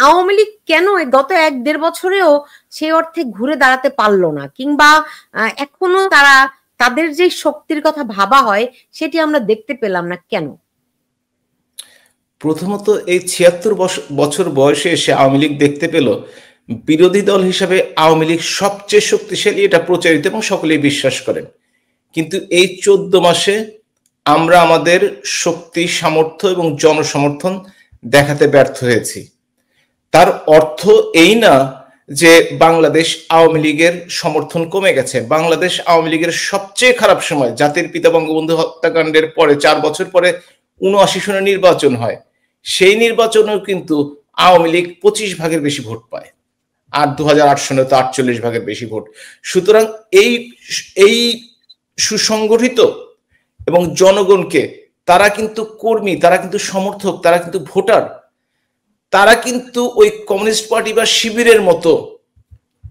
আওয়ামী লীগ কেন গত 1-1.5 বছরেও সেই অর্থে ঘুরে দাঁড়াতে পারলো না, কিংবা এখনো তারা তাদের যে শক্তির কথা ভাবা হয় সেটি আমরা দেখতে পেলাম না কেন? প্রথমত এই ৭৬ বছর বয়সে এসে আওয়ামী লীগ দেখতে পেল বিরোধী দল হিসাবে আওয়ামী লীগ সবচেয়ে শক্তিশালী, এটা প্রচারিত এবং সকলেই বিশ্বাস করেন। কিন্তু এই 14 মাসে আমরা আমাদের শক্তি, সামর্থ্য এবং জনসমর্থন দেখাতে ব্যর্থ হয়েছি। তার অর্থ এই না যে বাংলাদেশ আওয়ামী লীগের সমর্থন কমে গেছে। বাংলাদেশ আওয়ামী লীগের সবচেয়ে খারাপ সময়, জাতির পিতা বঙ্গবন্ধু হত্যাকাণ্ডের পরে 4 বছর পরে ৭৯ সনে নির্বাচন হয়। সেই নির্বাচনেও কিন্তু আওয়ামী লীগ 25 ভাগের বেশি ভোট পায়, আর 2008 সনে তো 48 ভাগের বেশি ভোট। সুতরাং এই সুসংগঠিত এবং জনগণকে, তারা কিন্তু কর্মী, তারা কিন্তু সমর্থক, তারা কিন্তু ভোটার, তারা কিন্তু ওই কমিউনিস্ট পার্টি বা শিবিরের মতো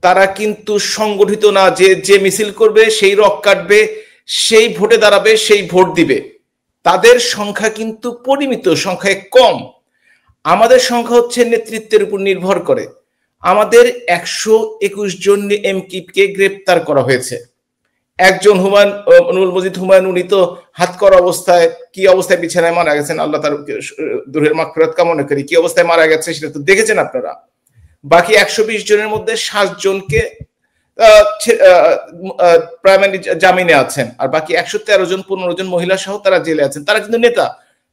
তারা কিন্তু সংগঠিত না যে যে মিছিল করবে, সেই রক কাটবে, সেই ভোটে দাঁড়াবে, সেই ভোট দিবে। তাদের সংখ্যা কিন্তু পরিমিত, সংখ্যায় কম। আমাদের সংখ্যা হচ্ছে নেতৃত্বের উপর নির্ভর করে। আমাদের 121 জন এমপিকে গ্রেপ্তার করা হয়েছে। একজন নুরুল মজিদ হুমায়ুন, উনি তো হাত করা অবস্থায়, কি অবস্থায় বিছানায় মারা গেছেন, আল্লাহ তার রুহের মাগফিরাত কামনা করি, কি অবস্থায় মারা গেছে সেটা তো দেখেছেন আপনারা। বাকি 120 জনের মধ্যে 7 জনকে প্রাইমারি জামিনে আছেন, আর বাকি 113 জন, 15 জন মহিলা সহ তারা জেলে আছেন। তারা কিন্তু নেতা,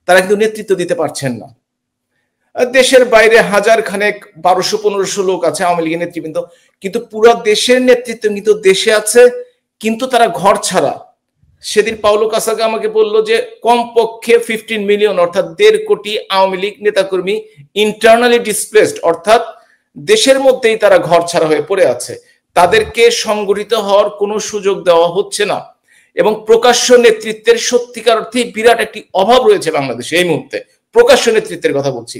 তারা কিন্তু নেতৃত্ব দিতে পারছেন না। দেশের বাইরে হাজার খানেক 1200-1500 লোক আছে আওয়ামী লীগের নেতৃবৃন্দ, কিন্তু পুরো দেশের নেতৃত্ব কিন্তু দেশে আছে, কিন্তু তারা ঘর ছাড়া। সেদিন পাওলো কাসাগা আমাকে বলল যে কমপক্ষে 15 মিলিয়ন, অর্থাৎ 1.5 কোটি আওয়ামী লীগ নেতাকর্মী ইন্টারনালি ডিসপ্লেসড, অর্থাৎ দেশের মধ্যেই তারা ঘর ছাড়া হয়ে পড়ে আছে। তাদেরকে সংগঠিত হওয়ার কোনো সুযোগ দেওয়া হচ্ছে না, এবং প্রকাশ্য নেতৃত্বের সত্যিকার অর্থেই বিরাট একটি অভাব রয়েছে বাংলাদেশে এই মুহূর্তে। প্রকাশ্য নেতৃত্বের কথা বলছি।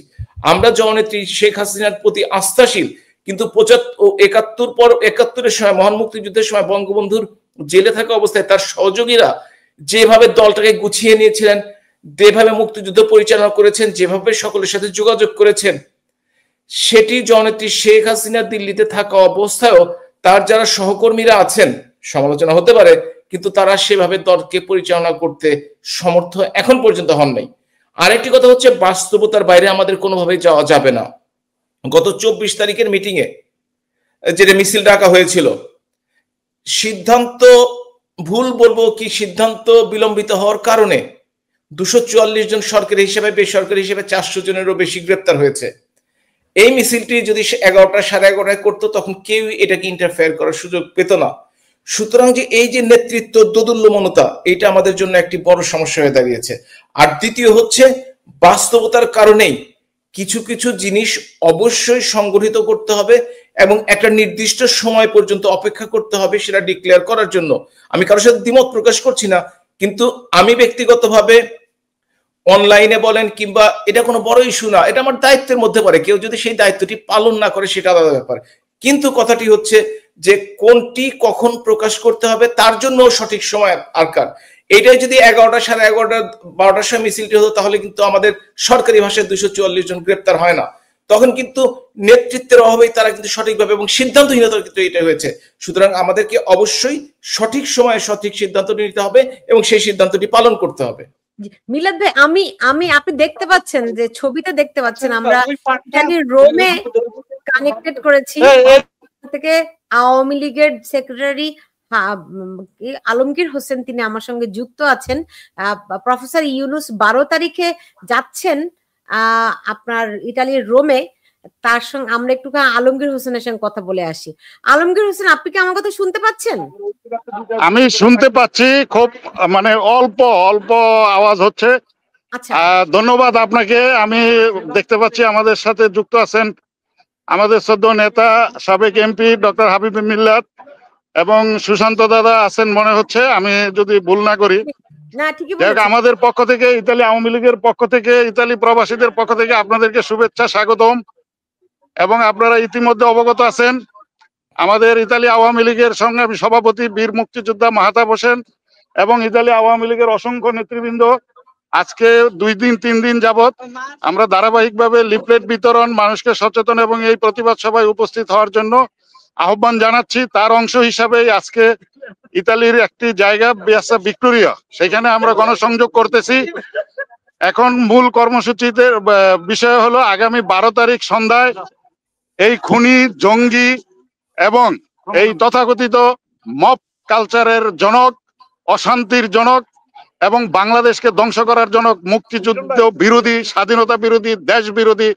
আমরা জননেত্রী শেখ হাসিনার প্রতি আস্থাশীল, কিন্তু 71-এর সময়, মহান মুক্তিযুদ্ধের সময় বঙ্গবন্ধুর জেলে থাকা অবস্থায় তার সহযোগীরা যেভাবে দলটাকে গুছিয়ে নিয়েছিলেন, যেভাবে মুক্তিযুদ্ধ পরিচালনা করেছেন, যেভাবে সকলের সাথে যোগাযোগ করেছেন, সেটি জননেত্রী শেখ হাসিনা দিল্লিতে থাকা অবস্থায়ও তার যারা সহকর্মীরা আছেন, সমালোচনা হতে পারে, কিন্তু তারা সেভাবে দলকে পরিচালনা করতে সমর্থ এখন পর্যন্ত হন নাই। আরেকটি কথা হচ্ছে, বাস্তবতার বাইরে আমাদের কোনোভাবেই যাওয়া যাবে না। গত 24 তারিখের মিটিং এ যেটা মিছিল ডাকা হয়েছিল, সিদ্ধান্ত ভুল বলবো কি, সিদ্ধান্ত বিলম্বিত হওয়ার কারণে 244 জন সরকারি হিসেবে, বেসরকারি হিসেবে 400 জনেরও বেশি গ্রেপ্তার হয়েছে। এই মিছিলটি যদি 11টা, 11:30 করতো, তখন কেউ এটাকে ইন্টারফেয়ার করার সুযোগ পেত না। সুতরাং যে এই যে নেতৃত্ব দোদুল্যমনতা, এটা আমাদের জন্য একটি বড় সমস্যা হয়ে দাঁড়িয়েছে। আর দ্বিতীয় হচ্ছে, বাস্তবতার কারণেই কিছু কিছু জিনিস অবশ্যই সংগঠিত করতে হবে এবং একটা নির্দিষ্ট সময় পর্যন্ত অপেক্ষা করতে হবে সেটা ডিক্লেয়ার করার জন্য। আমি কারোর সাথে দ্বিমত প্রকাশ করছি না, কিন্তু আমি ব্যক্তিগতভাবে অনলাইনে বলেন কিংবা, এটা কোনো বড় ইস্যু না, এটা আমার দায়িত্বের মধ্যে পড়ে। কেউ যদি সেই দায়িত্বটি পালন না করে সেটা আলাদা ব্যাপার। কিন্তু কথাটি হচ্ছে যে কোনটি কখন প্রকাশ করতে হবে তার জন্য সঠিক সময় আরকার। এইটাই যদি 11টা, 11:30, 12টার সময় মিছিলটি হতো, তাহলে কিন্তু আমাদের সরকারি ভাষায় 244 জন গ্রেপ্তার হয় না। তখন কিন্তু নেতৃত্বের অভাবেই তারা কিন্তু সঠিকভাবে এবং সিদ্ধান্তহীনতার ক্ষেত্রে এটা হয়েছে। সুতরাং আমাদেরকে অবশ্যই সঠিক সময়ে সঠিক সিদ্ধান্ত নিতে হবে এবং সেই সিদ্ধান্তটি পালন করতে হবে। মিলাদ ভাই, আমি আপনি দেখতে পাচ্ছেন যে ছবিতে দেখতে পাচ্ছেন, আমরা রোমে কানেক্টেড করেছি থেকে আওয়ামী লীগের সেক্রেটারি আলমগীর হোসেন, তিনি আমার সঙ্গে যুক্ত আছেন। প্রফেসর ইউনুস 12 তারিখে যাচ্ছেন আপনার ইতালির রোমে। তার সঙ্গে আমরা একটু আলমগীর হোসেনের সঙ্গে কথা বলে আসি। আলমগীর হোসেন, আপনি কি আমার কথা শুনতে পাচ্ছেন? আমি শুনতে পাচ্ছি, খুব মানে অল্প অল্প আওয়াজ হচ্ছে। আচ্ছা, ধন্যবাদ আপনাকে। আমি দেখতে পাচ্ছি আমাদের সাথে যুক্ত আছেন আমাদের শ্রদ্ধেয় নেতা, সাবেক এমপি ডক্টর হাবিব মিল্লাত, এবং সুশান্ত দাদা আছেন মনে হচ্ছে, আমি যদি ভুল না করি। আমাদের পক্ষ থেকে, ইতালি আওয়ামী লীগের পক্ষ থেকে, ইতালি প্রবাসীদের পক্ষ থেকে আপনাদেরকে শুভেচ্ছা, স্বাগতম। এবং আপনারা ইতিমধ্যে অবগত আছেন, আমাদের ইতালি আওয়ামী লীগের সংগ্রামী সভাপতি বীর মুক্তিযোদ্ধা মাহাতাব হোসেন এবং ইতালি আওয়ামী লীগের অসংখ্য নেতৃবৃন্দ আজকে 2 দিন 3 দিন যাবত আমরা ধারাবাহিকভাবে লিফলেট বিতরণ, মানুষকে সচেতন এবং এই প্রতিবাদ সভায় উপস্থিত হওয়ার জন্য আহ্বান জানাচ্ছি। তার অংশ হিসাবেই আজকে ইতালির একটি জায়গা পিয়াজা ভিক্টোরিয়া, সেখানে আমরা গণসংযোগ করতেছি। এখন মূল কর্মসূচিতে বিষয় হলো আগামী 12 তারিখ সন্ধ্যায় এই খুনি, জঙ্গি এবং এই তথাকথিত মব কালচারের জনক, অশান্তির জনক এবং বাংলাদেশকে ধ্বংস করার জনক, মুক্তিযুদ্ধ বিরোধী, স্বাধীনতা বিরোধী, দেশ বিরোধী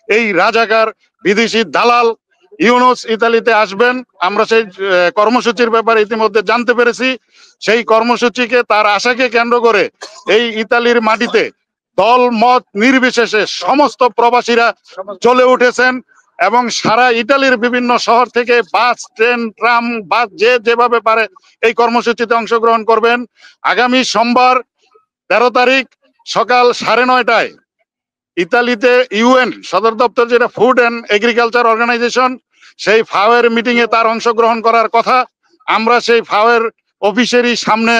এই রাজাকার বিদেশি দালাল ইউনুস ইতালিতে আসবেন। আমরা সেই কর্মসূচির ব্যাপারে ইতিমধ্যে জানতে পেরেছি। সেই কর্মসূচিকে, তার আশাকে কেন্দ্র করে এই ইতালির মাটিতে দল মত নির্বিশেষে সমস্ত প্রবাসীরা চলে উঠেছেন এবং সারা ইতালির বিভিন্ন শহর থেকে বাস, ট্রেন, ট্রাম, বাস যে যেভাবে পারে এই কর্মসূচিতে অংশগ্রহণ করবেন। আগামী সোমবার 13 তারিখ সকাল 9:30টায় ইতালিতে ইউএন সদর দপ্তর, যেটা ফুড অ্যান্ড এগ্রিকালচার অর্গানাইজেশন, সেই ফাওয়ের মিটিং এ তার অংশগ্রহণ করার কথা। আমরা সেই ফাওয়ের অফিসেরই সামনে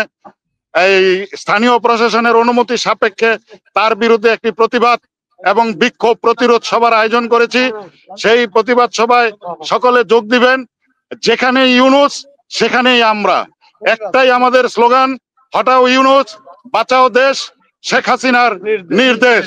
এই স্থানীয় প্রশাসনের অনুমতি সাপেক্ষে তার বিরুদ্ধে একটি প্রতিবাদ এবং বিক্ষোভ প্রতিরোধ সভার আয়োজন করেছি। সেই প্রতিবাদ সভায় সকলে যোগ দিবেন। যেখানে ইউনুস সেখানেই আমরা। একটাই আমাদের স্লোগান, হটাও ইউনুস, বাঁচাও দেশ, শেখ হাসিনার নির্দেশ।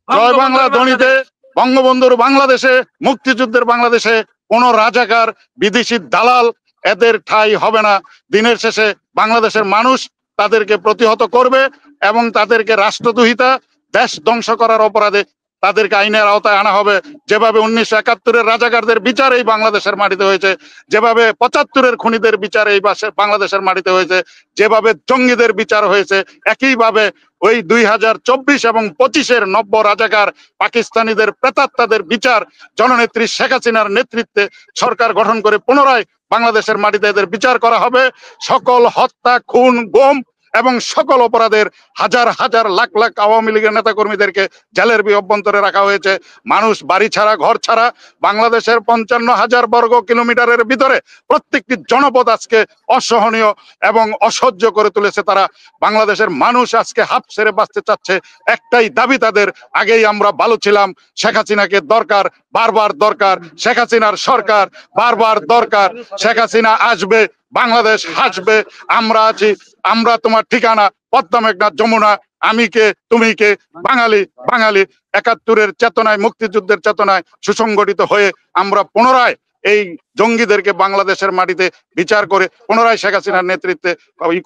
জয় বাংলা ধ্বনিতে বঙ্গবন্ধুর বাংলাদেশে, মুক্তিযুদ্ধের বাংলাদেশে কোন রাজাকার, বিদেশি দালাল এদের ঠাঁই হবে না। দিনের শেষে বাংলাদেশের মানুষ তাদেরকে প্রতিহত করবে এবং তাদেরকে রাষ্ট্রদ্রোহিতা, দেশ ধ্বংস করার অপরাধে তাদেরকে আইনের আওতায় আনা হবে। যেভাবে 1971-এর রাজাকারদের বিচার এই বাংলাদেশের মাটিতে হয়েছে, যেভাবে 75-এর খুনিদের বিচার এই বাংলাদেশের মাটিতে হয়েছে, যেভাবে জঙ্গিদের বিচার হয়েছে, একইভাবে ওই 2024 এবং 25-এর নব্য রাজাকার পাকিস্তানিদের, প্রেতাত্মাদের বিচার জননেত্রী শেখ হাসিনার নেতৃত্বে সরকার গঠন করে পুনরায় বাংলাদেশের মাটিতে এদের বিচার করা হবে। সকল হত্যা, খুন, গুম এবং সকল অপরাধের হাজার হাজার লাখ লাখ আওয়ামী লীগের নেতা কর্মীদেরকে জেলের অভ্যন্তরে রাখা হয়েছে। মানুষ বাড়ি ছাড়া, ঘর ছাড়া। বাংলাদেশের 55,000 বর্গ কিলোমিটারের ভিতরে প্রত্যেকটি জনপদ আজকে অসহনীয় এবং অসহ্য করে তুলেছে তারা। বাংলাদেশের মানুষ আজকে হাফ ছেড়ে বাঁচতে চাচ্ছে। একটাই দাবি তাদের, আগেই আমরা ভালো ছিলাম, শেখ হাসিনাকে দরকার, বারবার দরকার, শেখ হাসিনার সরকার বারবার দরকার, শেখ হাসিনা আসবে, বাংলাদেশ হাসবে, আমরা আছি, আমরা তোমার ঠিকানা, পদ্মা মেঘনা যমুনা, আমি কে তুমি কে, বাঙালি বাঙালি। 71-এর চেতনায়, মুক্তিযুদ্ধের চেতনায় সুসংগঠিত হয়ে আমরা পুনরায় এই জঙ্গিদেরকে বাংলাদেশের মাটিতে বিচার করে পুনরায় শেখ হাসিনার নেতৃত্বে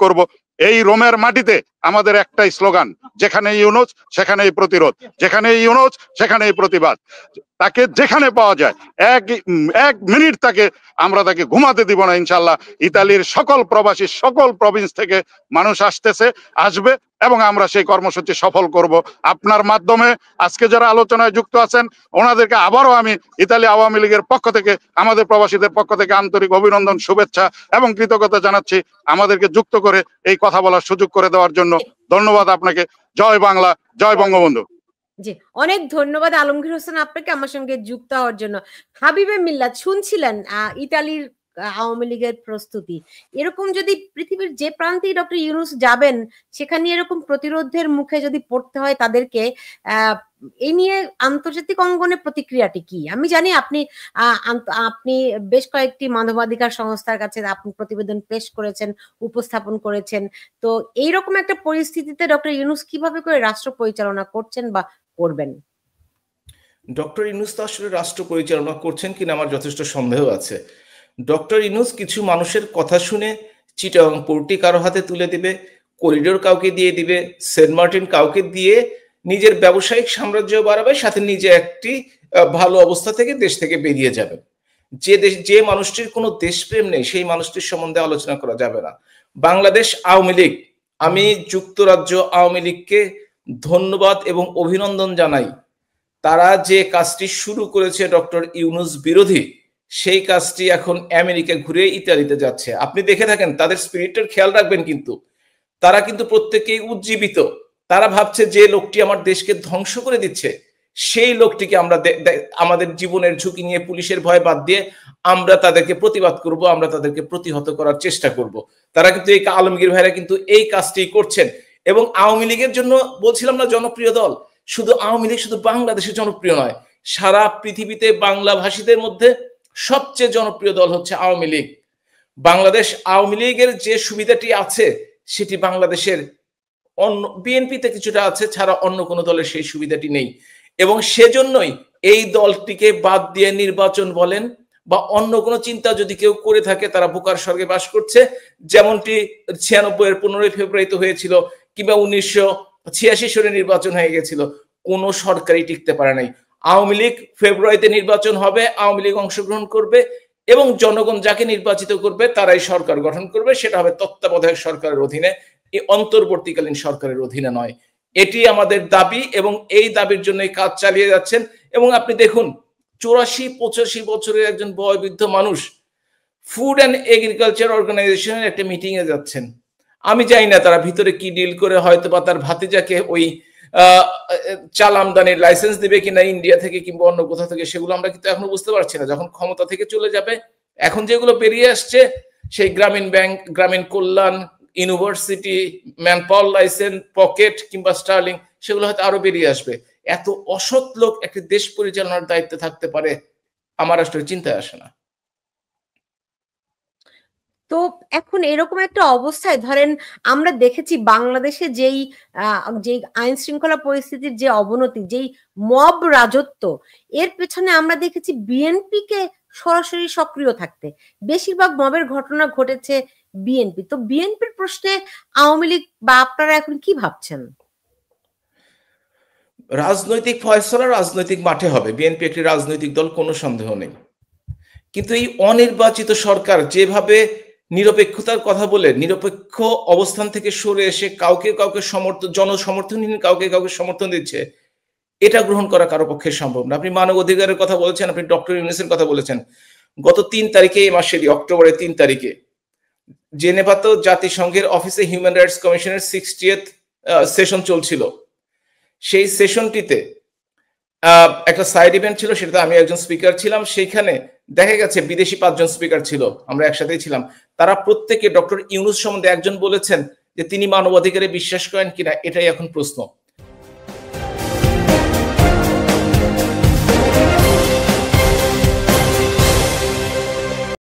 করব। এই রোমের মাটিতে আমাদের একটাই স্লোগান, যেখানে ইউনুস সেখানেই প্রতিরোধ, যেখানে ইউনুস সেখানেই প্রতিবাদ। তাকে যেখানে পাওয়া যায় এক মিনিট আমরা তাকে ঘুমাতে দিব না ইনশাল্লাহ। ইতালির সকল প্রবাসী, সকল প্রভিন্স থেকে মানুষ আসবে এবং আমরা সেই কর্মসূচি সফল করব আপনার মাধ্যমে। আজকে যারা আলোচনায় যুক্ত আছেন ওনাদেরকে আবারও আমি ইতালি আওয়ামী লীগের পক্ষ থেকে, আমাদের প্রবাসীদের পক্ষ থেকে আন্তরিক অভিনন্দন, শুভেচ্ছা এবং কৃতজ্ঞতা জানাচ্ছি আমাদেরকে যুক্ত করে এই কথা বলার সুযোগ করে দেওয়ার জন্য। ধন্যবাদ আপনাকে। জয় বাংলা, জয় বঙ্গবন্ধু। জি, অনেক ধন্যবাদ আলমগীর হোসেন আপনাকে আমার সঙ্গে যুক্ত হওয়ার জন্য। হাবিবে মিল্লাত, শুনছিলেন ইতালির আওয়ামী লীগের প্রস্তুতি। এরকম যদি পৃথিবীর যে প্রান্তেই ডক্টর ইউনুস যাবেন সেখানে এরকম প্রতিরোধের মুখে যদি পড়তে হয় তাদেরকে, এই নিয়ে আন্তর্জাতিক অঙ্গনে প্রতিক্রিয়াটি কি? আমি জানি আপনি আপনি বেশ কয়েকটি মানবাধিকার সংস্থার কাছে আপনি প্রতিবেদন পেশ করেছেন, উপস্থাপন করেছেন। তো এইরকম একটা পরিস্থিতিতে ডক্টর ইউনুস কিভাবে করে রাষ্ট্র পরিচালনা করছেন বা করবেন? ডক্টর ইউনুস তো আসলে রাষ্ট্র পরিচালনা করছেন কিনা আমার যথেষ্ট সন্দেহ আছে। ডক্টর ইউনুস কিছু মানুষের কথা শুনে চিটাগং পোর্টটি কারো হাতে তুলে দিবে, করিডোর কাউকে দিয়ে দিবে, সেন্ট মার্টিন কাউকে দিয়ে নিজের ব্যবসায়িক সাম্রাজ্য বাড়াবে, সাথে নিজে একটি ভালো অবস্থা থেকে দেশ থেকে বেরিয়ে যাবে। যে মানুষটির কোনো দেশপ্রেম নেই সেই মানুষটির সম্বন্ধে আলোচনা করা যাবে না। বাংলাদেশ আওয়ামী লীগ, আমি যুক্তরাজ্য আওয়ামী লীগকে ধন্যবাদ এবং অভিনন্দন জানাই। তারা যে কাজটি শুরু করেছে ডক্টর ইউনুস বিরোধী, সেই কাজটি এখন আমেরিকা ঘুরে ইতালিতে যাচ্ছে। আপনি দেখে থাকেন, তাদের স্পিরিটের খেয়াল রাখবেন। কিন্তু তারা কিন্তু প্রত্যেকেই উজ্জীবিত। তারা ভাবছে যে লোকটি আমার দেশকে ধ্বংস করে দিচ্ছে, সেই লোকটিকে আমরা আমাদের জীবনের ঝুঁকি নিয়ে পুলিশের ভয় বাদ দিয়ে আমরা তাদেরকে প্রতিবাদ করব, আমরা তাদেরকে প্রতিহত করার চেষ্টা করব। তারা কিন্তু এই আলমগীর ভাইরা কিন্তু এই কাজটি করছেন এবং আওয়ামী লীগের জন্য বলছিলাম না জনপ্রিয় দল, শুধু আওয়ামী লীগ শুধু বাংলাদেশে জনপ্রিয় নয়, সারা পৃথিবীতে বাংলা ভাষীদের মধ্যে সবচেয়ে জনপ্রিয় দল হচ্ছে আওয়ামী লীগ। বাংলাদেশ আওয়ামী লীগের যে সুবিধাটি আছে সেটি বাংলাদেশের অন্য বিএনপিতে কিছুটা আছে, ছাড়া অন্য কোনো দলের সেই সুবিধাটি নেই। এবং সেজন্যই এই দলটিকে বাদ দিয়ে নির্বাচন বলেন বা অন্য কোনো চিন্তা যদি কেউ করে থাকে তারা বোকার স্বর্গে বাস করছে। যেমনটি 96-এর 15 ফেব্রুয়ারিতে হয়েছিল, কিংবা 1986 সালে নির্বাচন হয়ে গেছিল, কোনো সরকারই টিকতে পারে নাই। আওয়ামী লীগ ফেব্রুয়ারিতে নির্বাচন হবে, আওয়ামী লীগ অংশগ্রহণ করবে এবং জনগণ যাকে নির্বাচিত করবে তারাই সরকার গঠন করবে। সেটা হবে তত্ত্বাবধায়ক সরকারের অধীনে, এই অন্তর্বর্তীকালীন সরকারের অধীনে নয়। এটি আমাদের দাবি এবং এই দাবির জন্য কাজ চালিয়ে যাচ্ছেন। এবং আপনি দেখুন 84-85 বছরের একজন বয়োবৃদ্ধ মানুষ ফুড অ্যান্ড এগ্রিকালচার অর্গানাইজেশনের একটা মিটিং এ যাচ্ছেন। আমি জানি না তারা ভিতরে কি ডিল করে, হয়তো বা তার ভাতিজাকে ওই চাল আমদানির লাইসেন্স দিবে কিনা ইন্ডিয়া থেকে কিংবা অন্য কোথাও থেকে, সেগুলো আমরা কিন্তু এখনো বুঝতে পারছি না। যখন ক্ষমতা থেকে চলে যাবে, এখন যেগুলো বেরিয়ে আসছে সেই Grameen bank, Grameen Kalyan, university, man power license, pocket কিংবা স্টার্লিং, সেগুলো হয়তো আরো বেরিয়ে আসবে। এত অসৎ লোক একটি দেশ পরিচালনার দায়িত্বে থাকতে পারে আমার আসলে চিন্তায় আসে না। তো এখন এরকম একটা অবস্থায় ধরেন আমরা দেখেছি বাংলাদেশে যেই আইন শৃঙ্খলা পরিস্থিতির যে অবনতি, যেই মব রাজত্ব, এর পেছনে আমরা দেখেছি বিএনপি কে সরাসরি সক্রিয় থাকতে। বেশিরভাগ মবের ঘটনা ঘটেছে বিএনপি। তো বিএনপির প্রশ্নে আওয়ামী লীগ বা আপনারা এখন কি ভাবছেন? রাজনৈতিক ফয়সলা রাজনৈতিক মাঠে হবে। বিএনপি একটি রাজনৈতিক দল, কোনো সন্দেহ নেই। কিন্তু এই অনির্বাচিত সরকার যেভাবে নিরপেক্ষতার কথা বলে নিরপেক্ষ অবস্থান থেকে সরে এসে কাউকে কাউকে সমর্থন, জনসমর্থনহীন কাউকে কাউকে সমর্থন দিচ্ছে, এটা গ্রহণ করা কারো পক্ষে সম্ভব না। আপনি মানব অধিকারের কথা বলেছেন, আপনি ডক্টর ইউনূসের কথা বলেছেন। গত 3 তারিখে, এই মাসেরই অক্টোবরের 3 তারিখে জেনেভাতে জাতিসংঘের অফিসে হিউম্যান রাইটস কমিশনের 60th সেশন চলছিল। সেই সেশনটিতে একটা সাইড ইভেন্ট ছিল, সেটাতে আমি একজন স্পিকার ছিলাম। সেইখানে দেখা গেছে বিদেশি 5 জন স্পিকার ছিল, আমরা একসাথেই ছিলাম। তারা প্রত্যেকে ডক্টর ইউনূস সম্বন্ধে একজন বলেছেন যে তিনি মানবাধিকারে বিশ্বাস করেন কিনা, এটাই এখন প্রশ্ন।